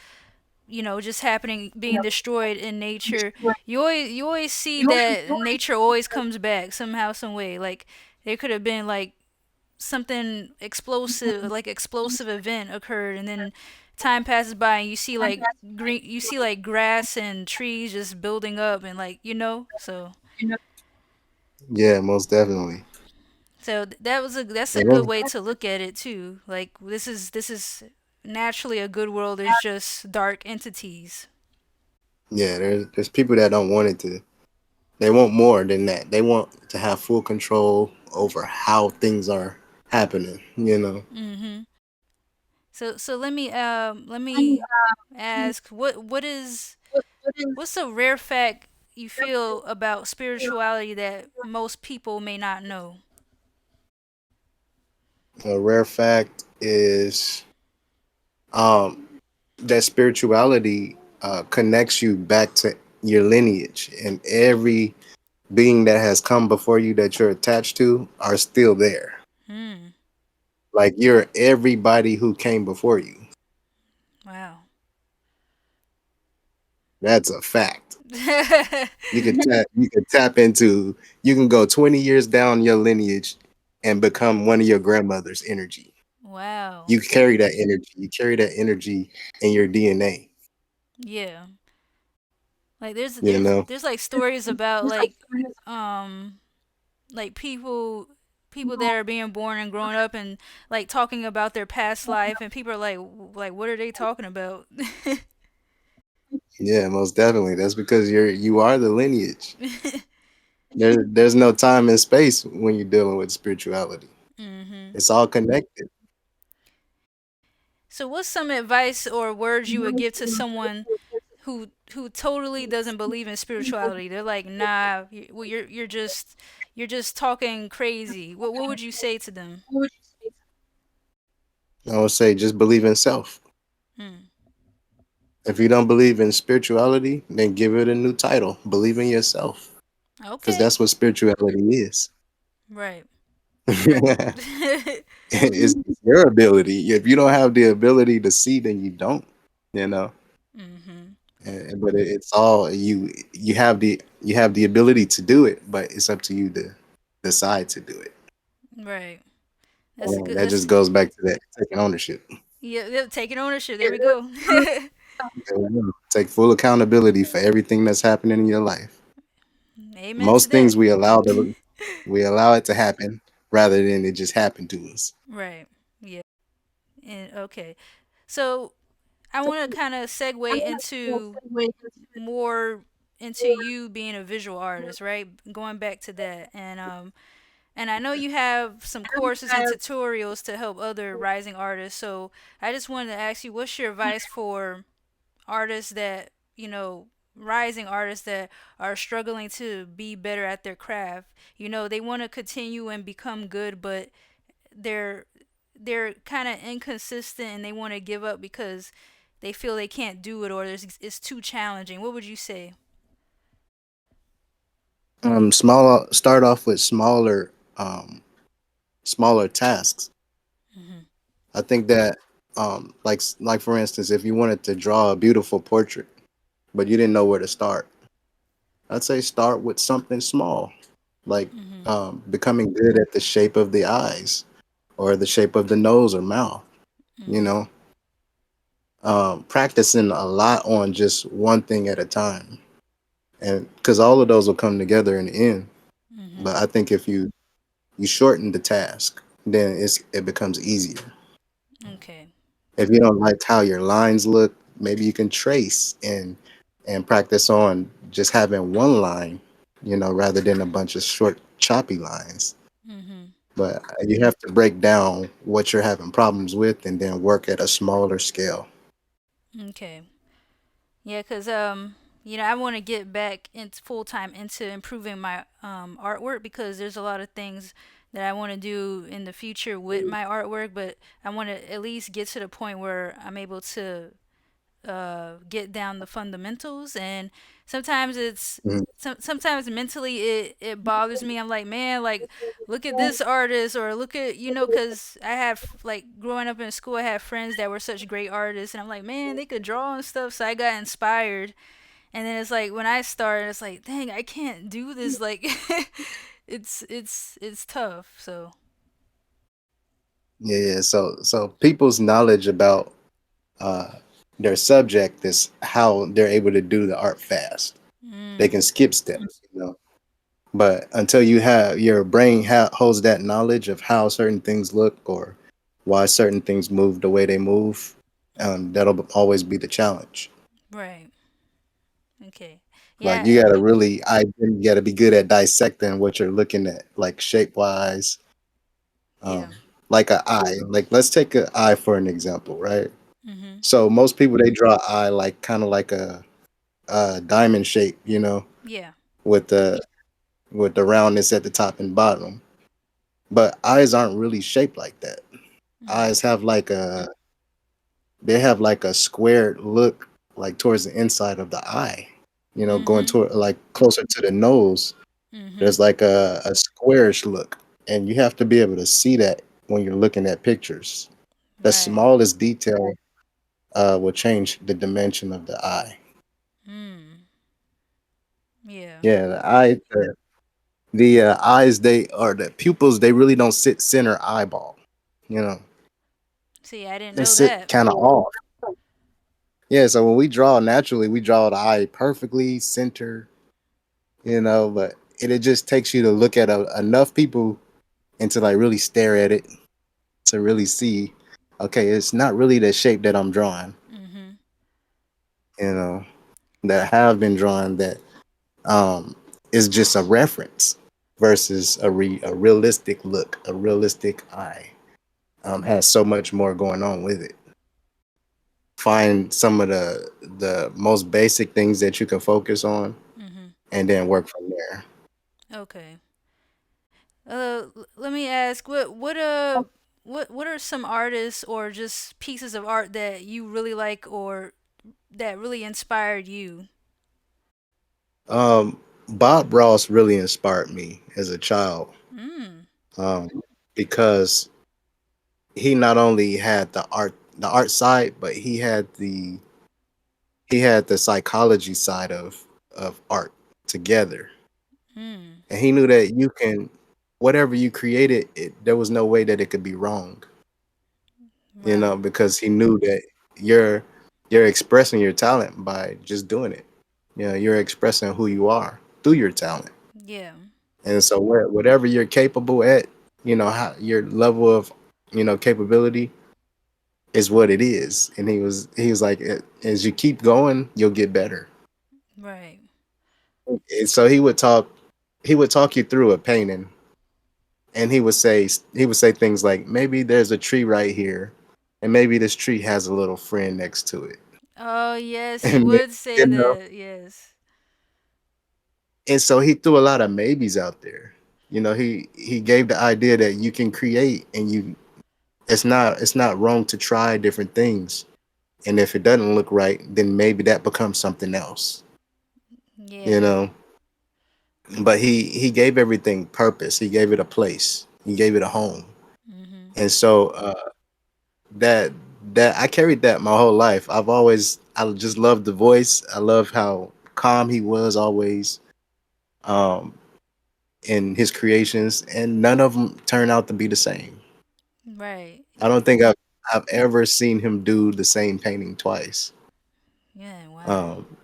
just happening, being destroyed in nature, you always see that nature always comes back somehow, some way. Like there could have been like something explosive, like explosive event occurred, and then time passes by and you see like grass and trees just building up and like so. yeah, most definitely. So that's a good And way to look at it too. Like this is naturally a good world. There's just dark entities. yeah, there's people that don't want it to. They want more than that. They want to have full control over how things are happening. Mhm. So let me ask what's a rare fact you feel about spirituality that most people may not know? A rare fact is um that spirituality connects you back to your lineage, and every being that has come before you that you're attached to are still there. Hmm. Like you're everybody who came before you. Wow. That's a fact. You can tap into, you can go 20 years down your lineage and become one of your grandmother's energy. Wow. You carry that energy. You carry that energy in your DNA. Yeah. Like there's You there's know. there's like stories about um like people that are being born and growing up and like talking about their past life, and people are like what are they talking about? Yeah, most definitely. That's because you are the lineage. There's no time and space when you're dealing with spirituality. Mhm. It's all connected. So what's some advice or words you would give to someone who totally doesn't believe in spirituality? They're like, "Nah, well, you're just talking crazy." What would you say to them? I would say just believe in self. Hmm. If you don't believe in spirituality, then give it a new title. Believe in yourself. Because Okay. that's what spirituality is. Right. It's your ability. If you don't have the ability to see, then you don't. You know. Mhm. But it's all you. You have the ability to do it, but it's up to you to decide to do it. Right. That's a And good. that That's just goes back to that taking ownership. yeah. Yeah, taking ownership. There we go. Take full accountability for everything that's happening in your life. Amen to Most that. things we allow it to happen rather than it just happen to us. Right. Yeah. And okay. So I want to kind of segue into more into you being a visual artist, right? Going back to that, and I know you have some courses and tutorials to help other rising artists. So I just wanted to ask you, what's your advice for artists that rising artists that are struggling to be better at their craft? They want to continue and become good, but they're they're kind of inconsistent and they want to give up because they feel they can't do it or it's too challenging. What would you say? Start off with smaller tasks. Hmm. I think that Like for instance, if you wanted to draw a beautiful portrait, but you didn't know where to start, I'd say start with something small, like Mm-hmm. becoming good at the shape of the eyes or the shape of the nose or mouth. You Mm-hmm. know, practicing a lot on just one thing at a time, and because all of those will come together in the end. Mm-hmm. But I think if you shorten the task, then it becomes easier. Okay. If you don't like how your lines look, maybe you can trace and practice on just having one line, rather than a bunch of short choppy lines. Mm-hmm. But you have to break down what you're having problems with and then work at a smaller scale. Okay. Yeah, cause I want to get back into full time into improving my artwork because there's a lot of things that I want to do in the future with my artwork, but I want to at least get to the point where I'm able to get down the fundamentals. And sometimes Mhm. sometimes mentally it bothers me. I'm like, man, like look at this artist, or look at, because I have, like, growing up in school, I had friends that were such great artists, and I'm like, man, they could draw and stuff, so I got inspired. And then it's like when I started, it's like, dang, I can't do this, like it's tough. So Yeah, yeah. So people's knowledge about uh, their subject is how they're able to do the art fast. They mm, can skip steps. But until you have your brain holds that knowledge of how certain things look or why certain things move the way they move, that'll always be the challenge. right. Okay. Like Yeah. you gotta be good at dissecting what you're looking at, like shape wise, Yeah. um, like an eye. Like let's take an eye for an example, right? Mhm. So most people they draw eye like kind of like a diamond shape, Yeah. with the roundness at the top and bottom. But eyes aren't really shaped like that. Mhm. Eyes have like a squared look, like towards the inside of the eye. Going Mhm. toward like closer to the nose. Mhm. There's like a squarish look, and you have to be able to see that when you're looking at pictures. The Right. smallest detail will change the dimension of the eye. Mm. Yeah. Yeah, the eyes, they or the pupils, they really don't sit center eyeball. You know, See, I didn't they know sit that. kind of off. Yeah, so when we draw naturally, we draw the eye perfectly center. But it just takes you to look at enough people and to like really stare at it to really see, okay, it's not really the shape that I'm drawing. Mhm. You know, that have been drawn that is just a reference versus a realistic look, a realistic eye. Has so much more going on with it. Find some of the most basic things that you can focus on, Mhm. and then work from there. Okay. Let me ask, what are some artists or just pieces of art that you really like or that really inspired you? Bob Ross really inspired me as a child, Mm. um, because he not only had the art side, but he had the psychology side of art together. Mm. And he knew that whatever you created, there was no way that it could be wrong, Right. because he knew that you're expressing your talent by just doing it. You're expressing who you are through your talent. Yeah. And so whatever you're capable at, how your level of, capability is what it is. And he was like, as you keep going, you'll get better." Right. And so he would talk you through a painting, and he would say things like, maybe there's a tree right here, and maybe this tree has a little friend next to it. Oh, yes, he And then, would say that. Yes. and so he threw a lot of maybes out there. He gave the idea that you can create, and it's not wrong to try different things. And if it doesn't look right, then maybe that becomes something else. You Yeah. know. But he gave everything purpose. He gave it a place. He gave it a home. Mhm. And so that that I carried that my whole life. I just loved the voice. I love how calm he was always um in his creations, and none of them turn out to be the same. Right. I don't think I've ever seen him do the same painting twice. Yeah, wow. Um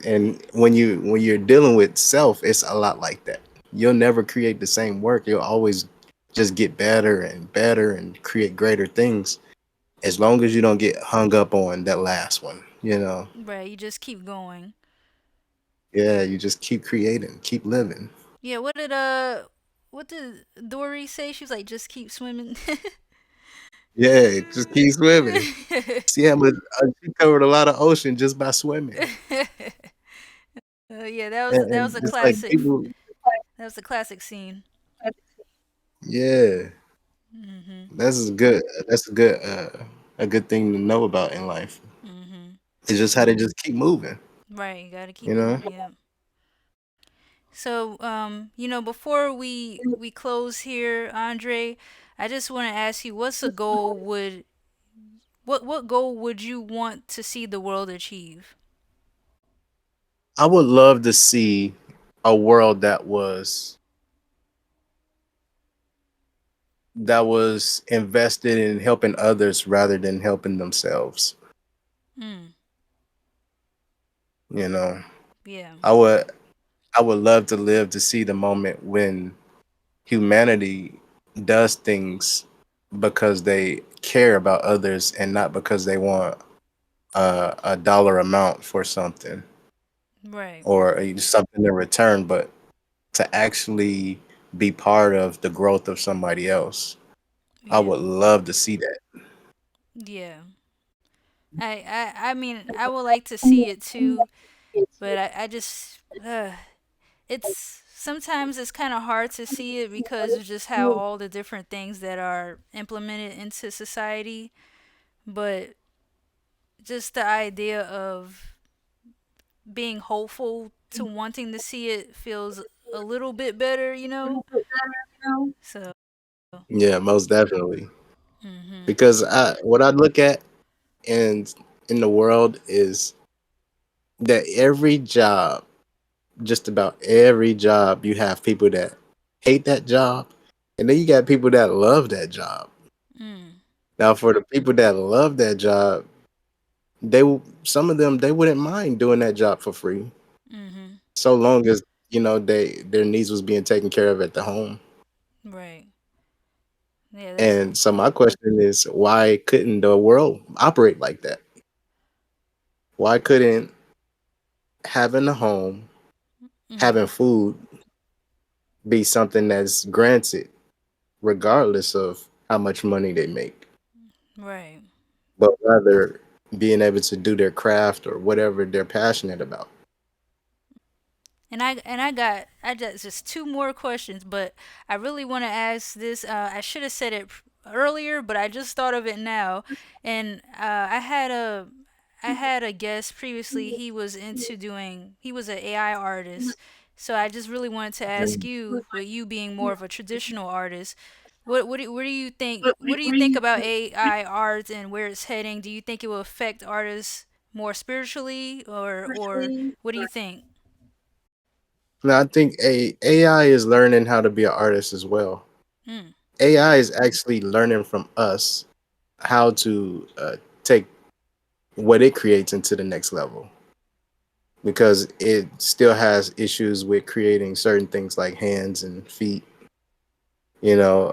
and when you're dealing with self, it's a lot like that. You'll never create the same work. You'll always just get better and create greater things as long as you don't get hung up on that last one. Right, you just keep going. Yeah, you just keep creating, keep living. Yeah, what did Dory say? She was like, just keep swimming. Yeah, just keep swimming. See how much she covered a lot of ocean just by swimming. Yeah, that was And a it's like classic. people, That was a classic scene. yeah, Mhm. that's good. That's a good thing to know about in life. Mhm. It's just how to just keep moving, Right, you got to keep you know? moving. Yeah. So, before we close here, Andre, I just want to ask you, what goal would you want to see the world achieve? I would love to see a world that was invested in helping others rather than helping themselves. Mm, You know, yeah. I would I would love to live to see the moment when humanity does things because they care about others and not because they want a dollar amount for something Right. or something in return, but to actually be part of the growth of somebody else. I Yeah. would love to see that. Yeah. I mean, I would like to see it too, but I just it's sometimes it's kind of hard to see it because of just how all the different things that are implemented into society, but just the idea of being hopeful to wanting to see it feels a little bit better. So, Yeah, most definitely. mhm. Because what I look at in the world is that every job, just about every job, you have people that hate that job, and then you got people that love that job. Mm. Now, for the people that love that job, some of them they wouldn't mind doing that job for free, Mhm. so long as their needs was being taken care of at the home. Right. Yeah, that's And so my question is, why couldn't the world operate like that? Why couldn't having a home, having mhm. food be something that's granted regardless of how much money they make, Right. but rather being able to do their craft or whatever they're passionate about? I just two more questions, but I really want to ask this. I should have said it earlier, but I just thought of it now. And I had a guest previously. He was an AI artist. So I just really wanted to ask you, with you being more of a traditional artist, what do you think about AI art and where it's heading? Do you think it will affect artists more spiritually, or what do you think? Now, I think AI is learning how to be an artist as well. Mm, AI is actually learning from us how to take what it creates into the next level because it still has issues with creating certain things like hands and feet, you know,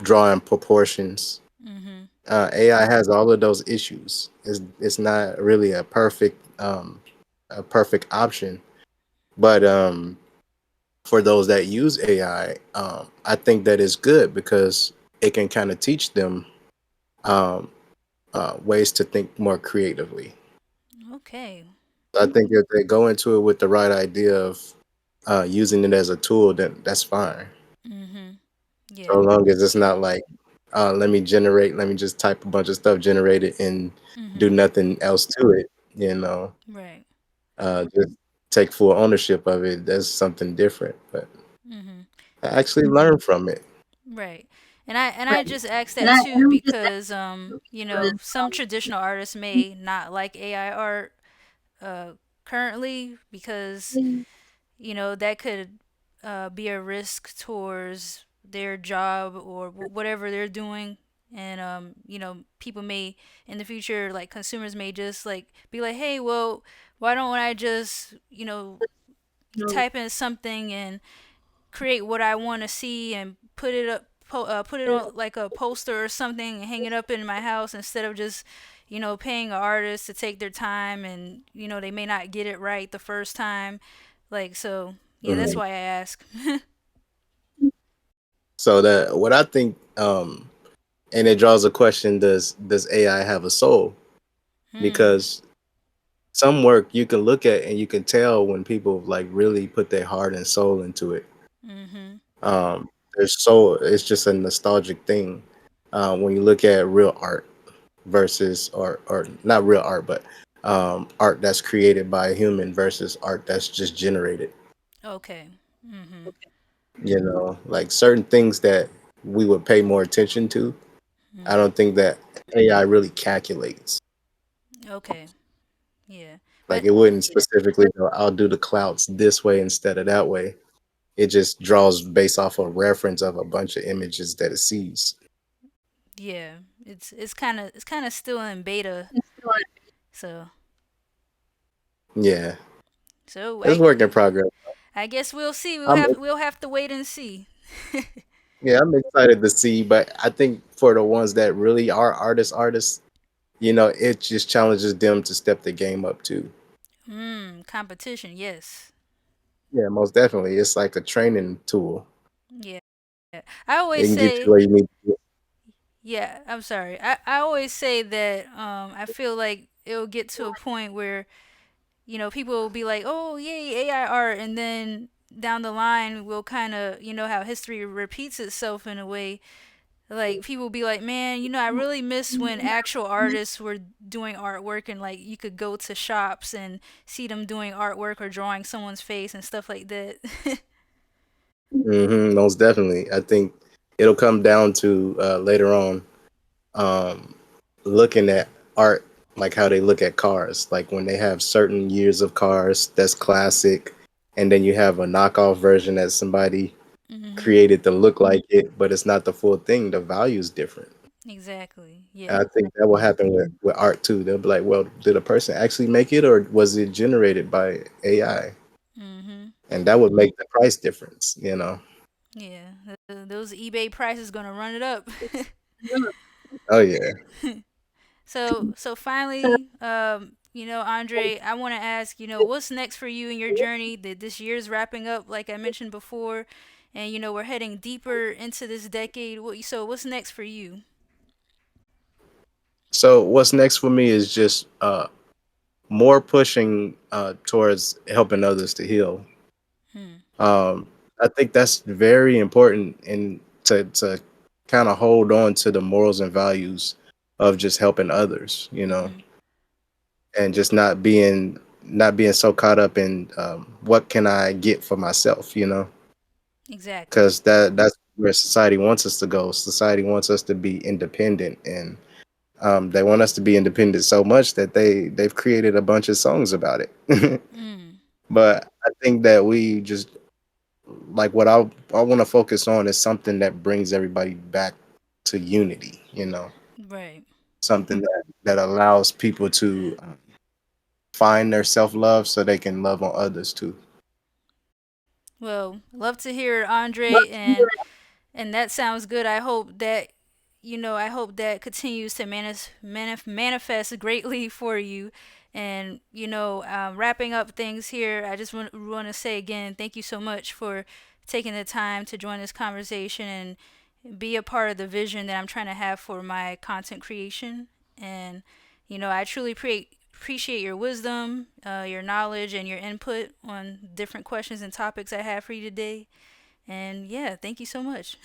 drawing proportions. mhm. AI has all of those issues. It's not really a perfect option, but for those that use AI, I think that is good because it can kind of teach them um, ways to think more creatively. Okay. I think if they go into it with the right idea of using it as a tool, then that's fine. Mhm. So Yeah. long as it's not like, let me just type a bunch of stuff, generate it, and do Mhm. nothing else to it. You know, Right. just take full ownership of it. That's something different. But Mhm. I actually learn from it. Right. And I just asked that too because some traditional artists may not like AI art uh currently because that could be a risk towards their job or whatever they're doing. And people may in the future, like consumers may just like be like, hey, well, why don't I just type in something and create what I want to see and put it up, put it on like a poster or something and hang it up in my house instead of just, paying an artist to take their time and they may not get it right the first time. Like so, yeah, that's Mhm. why I ask. So that what I think, and it draws a question: does AI have a soul? Hmm. Because some work you can look at and you can tell when people like really put their heart and soul into it. Mhm. There's so it's just a nostalgic thing when you look at real art versus or not real art, but art that's created by a human versus art that's just generated. Okay. Mhm. You know, like certain things that we would pay more attention to. I Mhm. don't think that AI really calculates. Okay. Yeah. Like But it wouldn't specifically go, I'll do the clouds this way instead of that way. It just draws based off a reference of a bunch of images that it sees. yeah, it's kind of still in beta. So Yeah, so it's I work in progress. I guess we'll see. We'll I'm have we'll have to wait and see. Yeah, I'm excited to see, but I think for the ones that really are artists, it just challenges them to step the game up too. Competition, yes. Yeah, most definitely. It's like a training tool. Yeah. I It always can get you say, where you need to get. yeah, I'm sorry. I always say that I feel like it'll get to a point where, people will be like, "Oh, yay, AI art," and then down the line we'll kind of, how history repeats itself in a way. Like people will be like, "Man, I really miss when actual artists were doing artwork and like you could go to shops and see them doing artwork or drawing someone's face and stuff like that." Most definitely. I think it'll come down to later on um, looking at art like how they look at cars. Like when they have certain years of cars that's classic, and then you have a knockoff version that somebody Mhm. created to look like it, but it's not the full thing. The value is different. Exactly. And Yeah. I think that will happen with art too. They'll be like, well, did a person actually make it or was it generated by AI? Mhm. And that would make the price difference. Yeah. Those eBay prices gonna run it up. Oh yeah. So finally, Andre, I want to ask, what's next for you in your journey? That this year's wrapping up, like I mentioned before, and we're heading deeper into this decade. So what's next for you? So what's next for me is just more pushing towards helping others to heal. Hmm. Um, I think that's very important and to kind of hold on to the morals and values of just helping others, Mhm. and just not being so caught up in what can I get for myself, Exactly. because that's where society wants us to go. Society wants us to be independent, and they want us to be independent so much that they've created a bunch of songs about it. Mm. But I think that we just like what I want to focus on is something that brings everybody back to unity, Right. something that allows people to find their self love so they can love on others too. Well, love to hear it, Andre, and that sounds good. I hope that continues to manifest greatly for you. And wrapping up things here, I just want to say again, thank you so much for taking the time to join this conversation and be a part of the vision that I'm trying to have for my content creation. And I truly appreciate your wisdom, your knowledge, and your input on different questions and topics I have for you today. And yeah, thank you so much.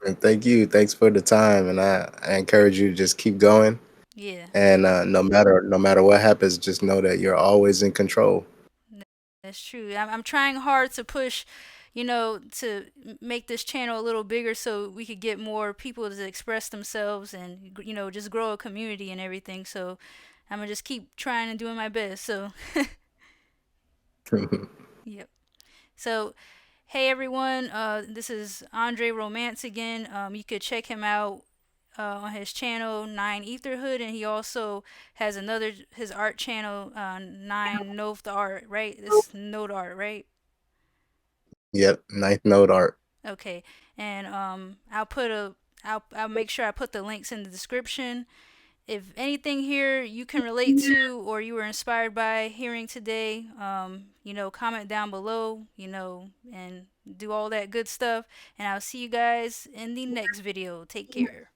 And thank you, thanks for the time, and I encourage you to just keep going. Yeah, And no matter what happens, just know that you're always in control. that's true. I'm trying hard to push, to make this channel a little bigger so we could get more people to express themselves and, just grow a community and everything. So I'm going to just keep trying and doing my best. So, yep. So, hey everyone, this is Andre Romance again. You could check him out on his channel 9etherhood, and he also has his art channel 9etherhood, right? It's note art, right? Yep, ninth note art. Okay, and I'll make sure I put the links in the description. If anything here you can relate to or you were inspired by hearing today, comment down below, and do all that good stuff. And I'll see you guys in the next video. Take care.